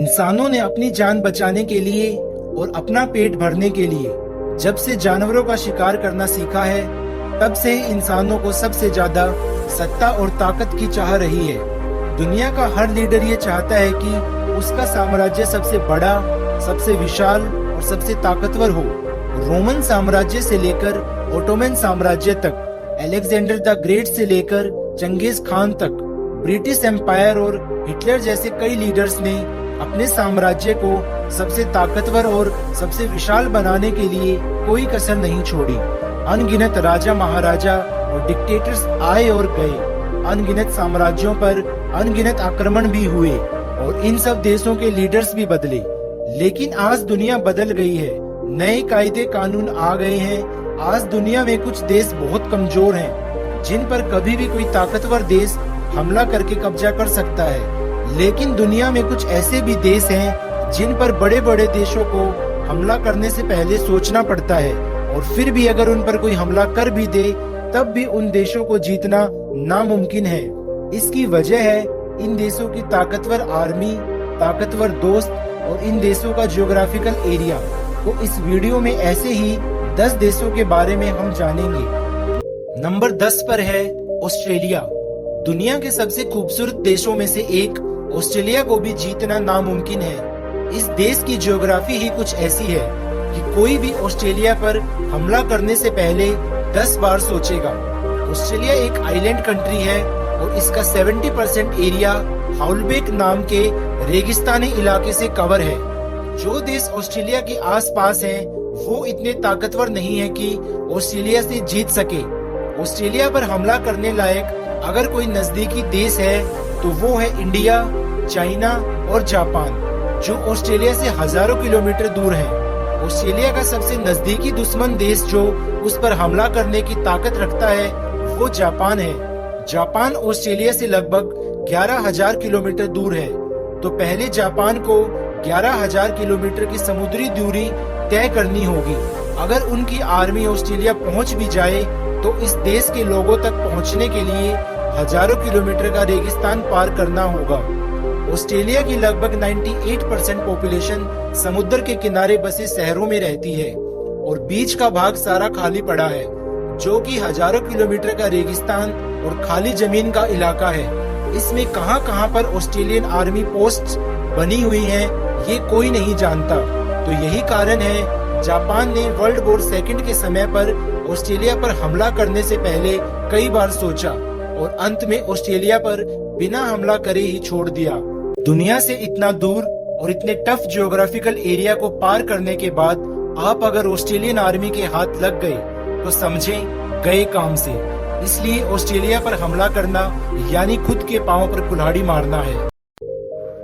इंसानों ने अपनी जान बचाने के लिए और अपना पेट भरने के लिए जब से जानवरों का शिकार करना सीखा है, तब से ही इंसानों को सबसे ज्यादा सत्ता और ताकत की चाह रही है। दुनिया का हर लीडर ये चाहता है कि उसका साम्राज्य सबसे बड़ा, सबसे विशाल और सबसे ताकतवर हो। रोमन साम्राज्य से लेकर ओटोमन साम्राज्य तक, अलेक्जेंडर द ग्रेट से लेकर चंगेज खान तक, ब्रिटिश एम्पायर और हिटलर जैसे कई लीडर्स ने अपने साम्राज्य को सबसे ताकतवर और सबसे विशाल बनाने के लिए कोई कसर नहीं छोड़ी। अनगिनत राजा महाराजा और डिक्टेटर्स आए और गए, अनगिनत साम्राज्यों पर अनगिनत आक्रमण भी हुए और इन सब देशों के लीडर्स भी बदले। लेकिन आज दुनिया बदल गई है, नए कायदे कानून आ गए हैं। आज दुनिया में कुछ देश बहुत कमजोर हैं, जिन पर कभी भी कोई ताकतवर देश हमला करके कब्जा कर सकता है। लेकिन दुनिया में कुछ ऐसे भी देश हैं जिन पर बड़े बड़े देशों को हमला करने से पहले सोचना पड़ता है, और फिर भी अगर उन पर कोई हमला कर भी दे तब भी उन देशों को जीतना नामुमकिन है। इसकी वजह है इन देशों की ताकतवर आर्मी, ताकतवर दोस्त और इन देशों का जियोग्राफिकल एरिया। तो इस वीडियो में ऐसे ही 10 देशों के बारे में हम जानेंगे। नंबर 10 पर है ऑस्ट्रेलिया। दुनिया के सबसे खूबसूरत देशों में से एक ऑस्ट्रेलिया को भी जीतना नामुमकिन है। इस देश की ज्योग्राफी ही कुछ ऐसी है कि कोई भी ऑस्ट्रेलिया पर हमला करने से पहले 10 बार सोचेगा। ऑस्ट्रेलिया एक आइलैंड कंट्री है और इसका 70% एरिया हाउलबेक नाम के रेगिस्तानी इलाके से कवर है। जो देश ऑस्ट्रेलिया के आसपास हैं, वो इतने ताकतवर नहीं है कि ऑस्ट्रेलिया से जीत सके। ऑस्ट्रेलिया पर हमला करने लायक अगर कोई नजदीकी देश है तो वो है इंडिया, चाइना और जापान, जो ऑस्ट्रेलिया से हजारों किलोमीटर दूर है। ऑस्ट्रेलिया का सबसे नजदीकी दुश्मन देश जो उस पर हमला करने की ताकत रखता है वो जापान है। जापान ऑस्ट्रेलिया से लगभग 11,000 किलोमीटर दूर है। तो पहले जापान को 11,000 किलोमीटर की समुद्री दूरी तय करनी होगी। अगर उनकी आर्मी ऑस्ट्रेलिया पहुंच भी जाए तो इस देश के लोगों तक पहुंचने के लिए हजारों किलोमीटर का रेगिस्तान पार करना होगा। ऑस्ट्रेलिया की लगभग 98% पॉपुलेशन समुद्र के किनारे बसे शहरों में रहती है और बीच का भाग सारा खाली पड़ा है, जो कि हजारों किलोमीटर का रेगिस्तान और खाली जमीन का इलाका है। इसमें कहां-कहां पर ऑस्ट्रेलियन आर्मी पोस्ट बनी हुई हैं, ये कोई नहीं जानता। तो यही कारण है जापान ने वर्ल्ड वॉर सेकंड के समय पर ऑस्ट्रेलिया पर हमला करने से पहले कई बार सोचा और अंत में ऑस्ट्रेलिया पर बिना हमला करे ही छोड़ दिया। दुनिया से इतना दूर और इतने टफ जियोग्राफिकल एरिया को पार करने के बाद आप अगर ऑस्ट्रेलियन आर्मी के हाथ लग गए तो समझें गए काम से। इसलिए ऑस्ट्रेलिया पर हमला करना यानी खुद के पांव पर कुल्हाड़ी मारना है।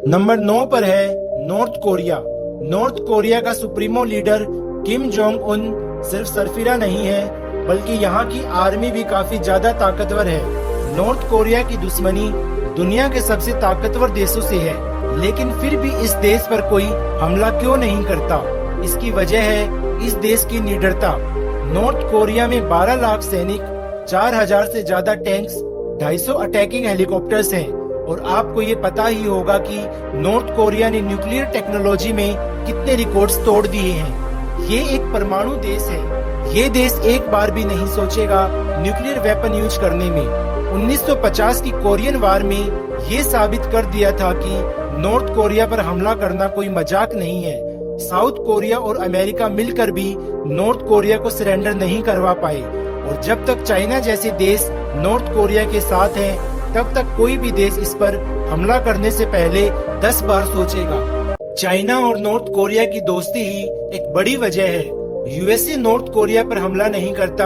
नंबर 9 पर है नॉर्थ कोरिया। नॉर्थ कोरिया का supremo leader Kim Jong Un सिर्फ सरफिरा नहीं है, बल्कि यहाँ की आर्मी भी काफी ज्यादा ताकतवर है। नॉर्थ कोरिया की दुश्मनी दुनिया के सबसे ताकतवर देशों से है, लेकिन फिर भी इस देश पर कोई हमला क्यों नहीं करता? इसकी वजह है इस देश की निडरता। नॉर्थ कोरिया में 12 लाख सैनिक, 4,000 से ज्यादा टैंक्स, 250 अटैकिंग हेलीकॉप्टर्स हैं और आपको ये पता ही होगा कि नॉर्थ कोरिया ने न्यूक्लियर टेक्नोलॉजी में कितने रिकॉर्ड्स तोड़ दिए हैं। ये एक परमाणु देश है। ये देश एक बार भी नहीं सोचेगा न्यूक्लियर वेपन यूज करने में। 1950 की कोरियन वार में ये साबित कर दिया था कि नॉर्थ कोरिया पर हमला करना कोई मजाक नहीं है। साउथ कोरिया और अमेरिका मिलकर भी नॉर्थ कोरिया को सरेंडर नहीं करवा पाए, और जब तक चाइना जैसे देश नॉर्थ कोरिया के साथ हैं, तब तक कोई भी देश इस पर हमला करने से पहले 10 बार सोचेगा। चाइना और नॉर्थ कोरिया की दोस्ती ही एक बड़ी वजह है। यूएसए नॉर्थ कोरिया पर हमला नहीं करता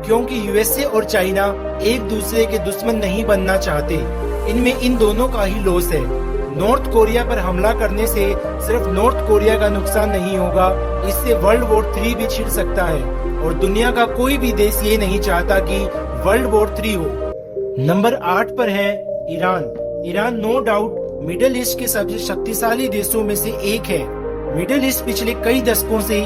क्योंकि यूएसए और चाइना एक दूसरे के दुश्मन नहीं बनना चाहते। इनमें इन दोनों का ही लॉस है। नॉर्थ कोरिया पर हमला करने से सिर्फ नॉर्थ कोरिया का नुकसान नहीं होगा, इससे वर्ल्ड वॉर 3 भी छिड़ सकता है, और दुनिया का कोई भी देश ये नहीं चाहता कि वर्ल्ड वॉर 3 हो। नंबर 8 पर है Iran. Iran no doubt Middle East के सबसे शक्तिशाली देशों में से एक है। मिडिल ईस्ट पिछले कई दशकों से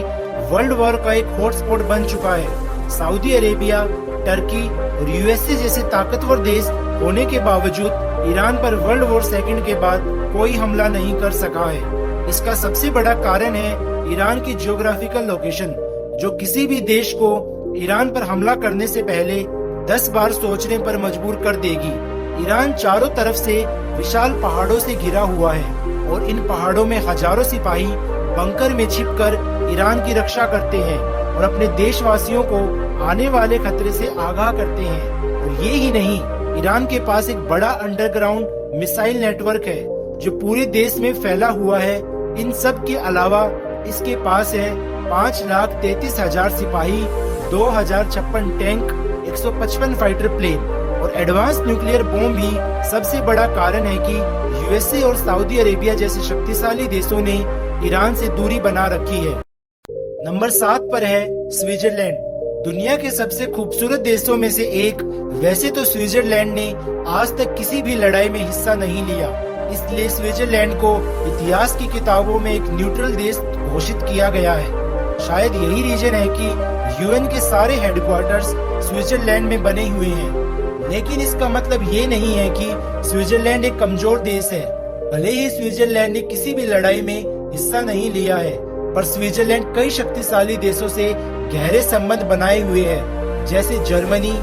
वर्ल्ड वॉर का एक हॉटस्पॉट बन चुका है। सऊदी अरेबिया, टर्की और यूएसए जैसे ताकतवर देश होने के बावजूद ईरान पर वर्ल्ड वॉर सेकंड के बाद कोई हमला नहीं कर सका है। इसका सबसे बड़ा कारण है ईरान की जियोग्राफिकल लोकेशन, जो किसी भी देश को ईरान पर हमला करने से पहले 10 बार सोचने पर मजबूर कर देगी। ईरान चारों तरफ से विशाल पहाड़ों से घिरा हुआ है और इन पहाड़ों में हजारों सिपाही बंकर में छिपकर ईरान की रक्षा करते हैं और अपने देशवासियों को आने वाले खतरे से आगाह करते हैं। और ये ही नहीं, ईरान के पास एक बड़ा अंडरग्राउंड मिसाइल नेटवर्क है जो पूरे देश में फैला हुआ है। इन सब के अलावा इसके पास है 5,33,000 सिपाही, 2,056 टैंक, 155 फाइटर प्लेन और एडवांस न्यूक्लियर बॉम्ब भी सबसे बड़ा कारण है कि यूएसए और सऊदी अरेबिया जैसे शक्तिशाली देशों ने ईरान से दूरी बना रखी है। नंबर 7 पर है स्विट्जरलैंड, दुनिया के सबसे खूबसूरत देशों में से एक। वैसे तो स्विट्जरलैंड ने आज तक किसी भी लड़ाई में हिस्सा नहीं लिया, इसलिए स्विट्जरलैंड को इतिहास की किताबों में एक न्यूट्रल देश घोषित किया गया है। शायद यही रीजन है कि यूएन के सारे हेडक्वार्टर्स स्विट्जरलैंड में बने हुए हैं। लेकिन इसका मतलब ये नहीं है कि स्विट्जरलैंड एक कमजोर देश है। भले ही स्विट्जरलैंड ने किसी भी लड़ाई में हिस्सा नहीं लिया है, पर स्विट्जरलैंड कई शक्तिशाली देशों से गहरे संबंध बनाए हुए है, जैसे जर्मनी,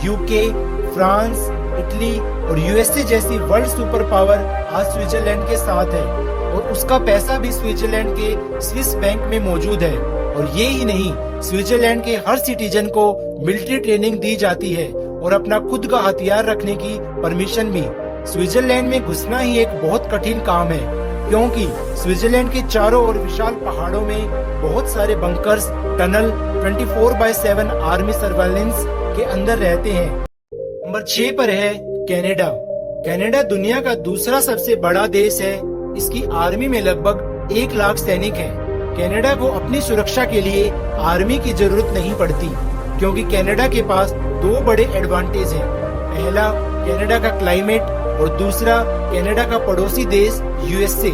यूके, फ्रांस, इटली और यूएसए जैसी वर्ल्ड सुपर पावर आज स्विट्जरलैंड के साथ है और उसका पैसा भी स्विट्जरलैंड के स्विस बैंक में मौजूद है। और ये ही नहीं, स्विट्जरलैंड के हर सिटीजन को मिलिट्री ट्रेनिंग दी जाती है और अपना खुद का हथियार रखने की परमिशन भी। स्विट्जरलैंड में घुसना ही एक बहुत कठिन काम है, क्योंकि स्विट्जरलैंड के चारों ओर विशाल पहाड़ों में बहुत सारे बंकर्स, टनल 24/7 आर्मी सर्वेलेंस के अंदर रहते हैं। नंबर 6 पर है कनाडा। कनाडा दुनिया का दूसरा सबसे बड़ा देश है। इसकी आर्मी में लगभग 1 लाख सैनिक हैं। कनाडा को अपनी सुरक्षा के लिए आर्मी की जरूरत नहीं पड़ती, क्योंकि कनाडा के पास 2 बड़े एडवांटेज हैं। पहला, कनाडा का क्लाइमेट और दूसरा, कनाडा का पड़ोसी देश यूएसए।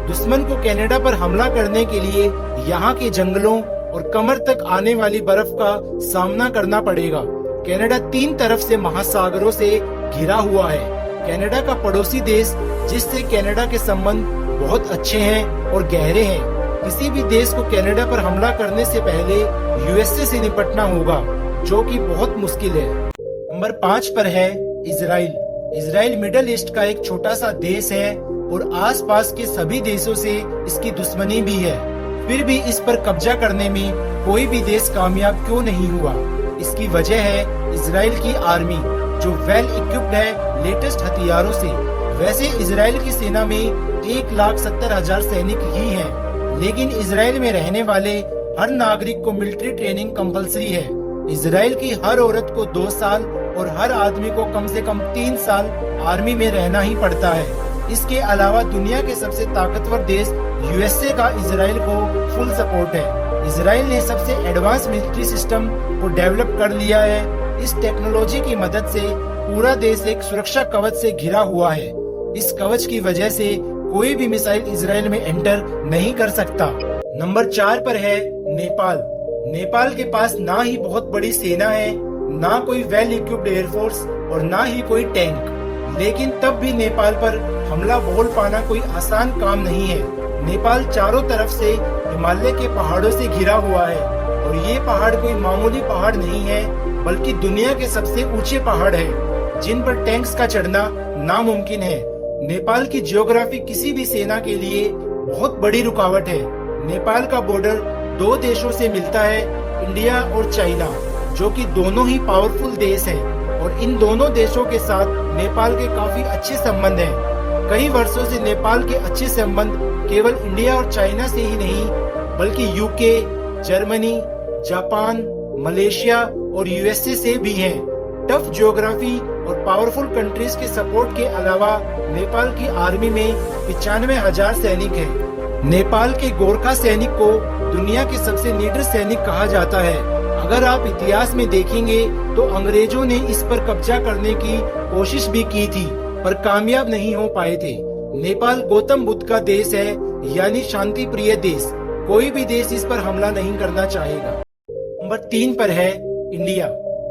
दुश्मन को कनाडा पर हमला करने के लिए यहाँ के जंगलों और कमर तक आने वाली बर्फ का सामना करना पड़ेगा। कनाडा 3 तरफ से महासागरों से घिरा हुआ है। कनाडा का पड़ोसी देश, जिससे कनाडा के संबंध बहुत अच्छे हैं और गहरे हैं। किसी भी देश को कनाडा पर हमला करने से पहले यूएसए से निपटना होगा, जो कि बहुत मुश्किल है। नंबर 5 पर है इजराइल। इजराइल मिडिल ईस्ट का एक छोटा सा देश है और आसपास के सभी देशों से इसकी दुश्मनी भी है। फिर भी इस पर कब्जा करने में कोई भी देश कामयाब क्यों नहीं हुआ? इसकी वजह है इजराइल की आर्मी, जो वेल इक्विप्ड है लेटेस्ट हथियारों से। वैसे इजराइल की सेना में 1,70,000 सैनिक ही हैं, लेकिन इजराइल में रहने वाले हर नागरिक को मिलिट्री ट्रेनिंग कंपलसरी है। इजराइल की हर औरत को 2 साल और हर आदमी को कम से कम 3 साल आर्मी में रहना ही पड़ता है। इसके अलावा दुनिया के सबसे ताकतवर देश यूएसए का इजराइल को फुल सपोर्ट है। इजराइल ने सबसे एडवांस मिलिट्री सिस्टम को डेवलप कर लिया है। इस टेक्नोलॉजी की मदद से पूरा देश एक सुरक्षा कवच से घिरा हुआ है। इस कवच की वजह से कोई भी मिसाइल इजराइल में एंटर नहीं कर सकता। नंबर 4 पर है नेपाल। नेपाल के पास ना ही बहुत बड़ी सेना है, ना कोई वेल इक्विप्ड एयरफोर्स और ना ही कोई टैंक, लेकिन तब भी नेपाल पर हमला बोल पाना कोई आसान काम नहीं है। नेपाल चारों तरफ से हिमालय के पहाड़ों से घिरा हुआ है और ये पहाड़ कोई मामूली पहाड़ नहीं है, बल्कि दुनिया के सबसे ऊंचे पहाड़ है, जिन पर टैंक्स का चढ़ना नामुमकिन है। नेपाल की ज्योग्राफी किसी भी सेना के लिए बहुत बड़ी रुकावट है। नेपाल का बॉर्डर 2 देशों से मिलता है, इंडिया और चाइना, जो कि दोनों ही पावरफुल देश हैं और इन दोनों देशों के साथ नेपाल के काफी अच्छे संबंध हैं। कई वर्षों से नेपाल के अच्छे संबंध केवल इंडिया और चाइना से ही नहीं, बल्कि यूके, जर्मनी, जापान, मलेशिया और यूएसए से भी हैं। टफ ज्योग्राफी और पावरफुल कंट्रीज के सपोर्ट के अलावा नेपाल की आर्मी में 95,000 सैनिक हैं। नेपाल के गोरखा सैनिक को दुनिया के सबसे निडर सैनिक कहा जाता है। अगर आप इतिहास में देखेंगे तो अंग्रेजों ने इस पर कब्जा करने की कोशिश भी की थी, पर कामयाब नहीं हो पाए थे। नेपाल गौतम बुद्ध का देश है, यानी शांति प्रिय देश। कोई भी देश इस पर हमला नहीं करना चाहेगा। नंबर 3 पर है इंडिया।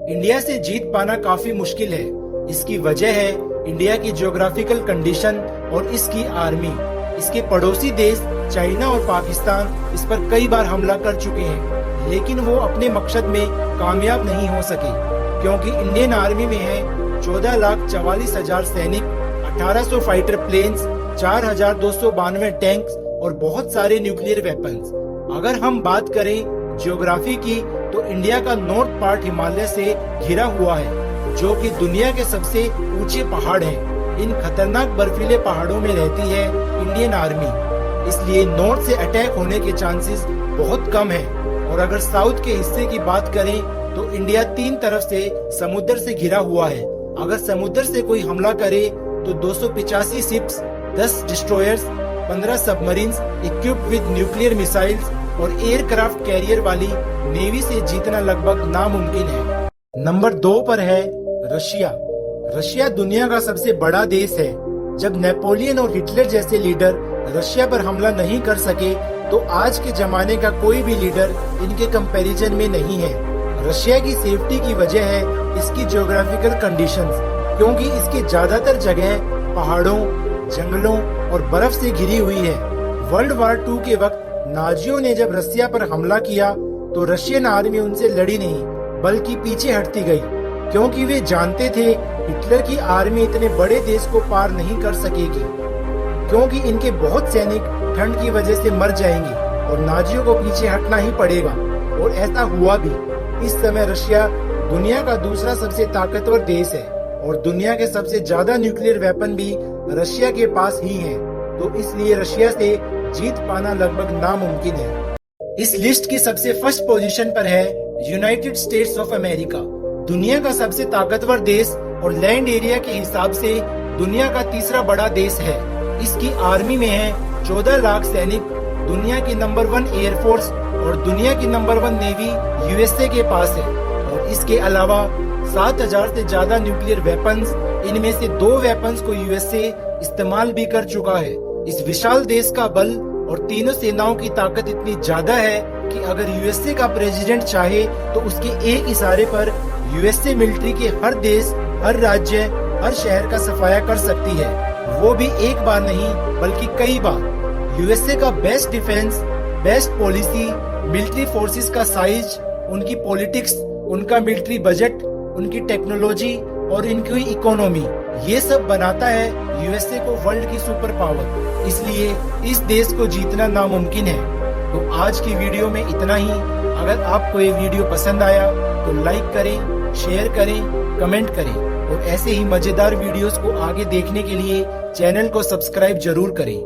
इंडिया से जीत पाना काफी मुश्किल है। इसकी वजह है इंडिया की ज्योग्राफिकल कंडीशन और इसकी आर्मी। इसके पड़ोसी देश चाइना और पाकिस्तान इस पर कई बार हमला कर चुके हैं, लेकिन वो अपने मकसद में कामयाब नहीं हो सके, क्योंकि इंडियन आर्मी में है 14,44,000 सैनिक, 1800 फाइटर प्लेन्स, 4,292 टैंक्स और बहुत सारे न्यूक्लियर वेपन्स। अगर हम बात करें ज्योग्राफी की, तो इंडिया का नॉर्थ पार्ट हिमालय से घिरा हुआ है, जो कि दुनिया के सबसे ऊंचे पहाड़ हैं। इन खतरनाक बर्फीले पहाड़ों में रहती है इंडियन आर्मी, इसलिए नॉर्थ से अटैक होने के चांसेस बहुत कम हैं। और अगर साउथ के हिस्से की बात करें, तो इंडिया 3 तरफ से समुद्र से घिरा हुआ है। अगर समुद्र से कोई हमला करे तो 285 ships, 10 destroyers, 15 submarines equipped with nuclear missiles और एयरक्राफ्ट कैरियर वाली नेवी से जीतना लगभग नामुमकिन है। नंबर 2 पर है रशिया। रशिया दुनिया का सबसे बड़ा देश है। जब नेपोलियन और हिटलर जैसे लीडर रशिया पर हमला नहीं कर सके, तो आज के जमाने का कोई भी लीडर इनके कंपैरिजन में नहीं है। रशिया की सेफ्टी की वजह है इसकी ज्योग्राफिकल कंडीशंस, क्योंकि इसकी ज्यादातर जगह पहाड़ों, जंगलों और बर्फ से घिरी हुई है। वर्ल्ड वार 2 के वक्त नाजियों ने जब रशिया पर हमला किया, तो रशियन आर्मी उनसे लड़ी नहीं, बल्कि पीछे हटती गई, क्योंकि वे जानते थे हिटलर की आर्मी इतने बड़े देश को पार नहीं कर सकेगी, क्योंकि इनके बहुत सैनिक ठंड की वजह से मर जाएंगे और नाजियों को पीछे हटना ही पड़ेगा। और ऐसा हुआ भी। इस समय रशिया दुनिया का दूसरा सबसे ताकतवर देश है और दुनिया के सबसे ज्यादा न्यूक्लियर वेपन भी रशिया के पास ही हैं। तो इसलिए रशिया से जीत पाना लगभग नामुमकिन है। इस लिस्ट की सबसे फर्स्ट पोजीशन पर है यूनाइटेड स्टेट्स ऑफ अमेरिका। दुनिया का सबसे ताकतवर देश और लैंड एरिया के हिसाब से दुनिया का तीसरा बड़ा देश है। इसकी आर्मी में है 14 लाख सैनिक, दुनिया की नंबर 1 एयरफोर्स और दुनिया की नंबर 1 नेवी यूएसए के पास है। और इसके अलावा 7,000 से ज्यादा न्यूक्लियर वेपन्स, इनमें से 2 वेपन्स को यूएसए इस्तेमाल भी कर चुका है। इस विशाल देश का बल और तीनों सेनाओं की ताकत इतनी ज्यादा है कि अगर यूएसए का प्रेसिडेंट चाहे तो उसके एक इशारे पर यूएसए मिलिट्री के हर देश, हर राज्य, हर शहर का सफाया कर सकती है। वो भी एक बार नहीं बल्कि कई बार। यूएसए का best defence, best policy, military forces का साइज, उनकी पॉलिटिक्स, उनका मिलिट्री बजट, उनकी टेक्नोलॉजी और इनकी इकोनॉमी, ये सब बनाता है यूएसए को वर्ल्ड की सुपर पावर। इसलिए इस देश को जीतना नामुमकिन है। तो आज की वीडियो में इतना ही। अगर आपको ये वीडियो पसंद आया तो लाइक करें, शेयर करें, कमेंट करें और ऐसे ही मजेदार वीडियोस को आगे देखने के लिए चैनल को सब्सक्राइब जरूर करें।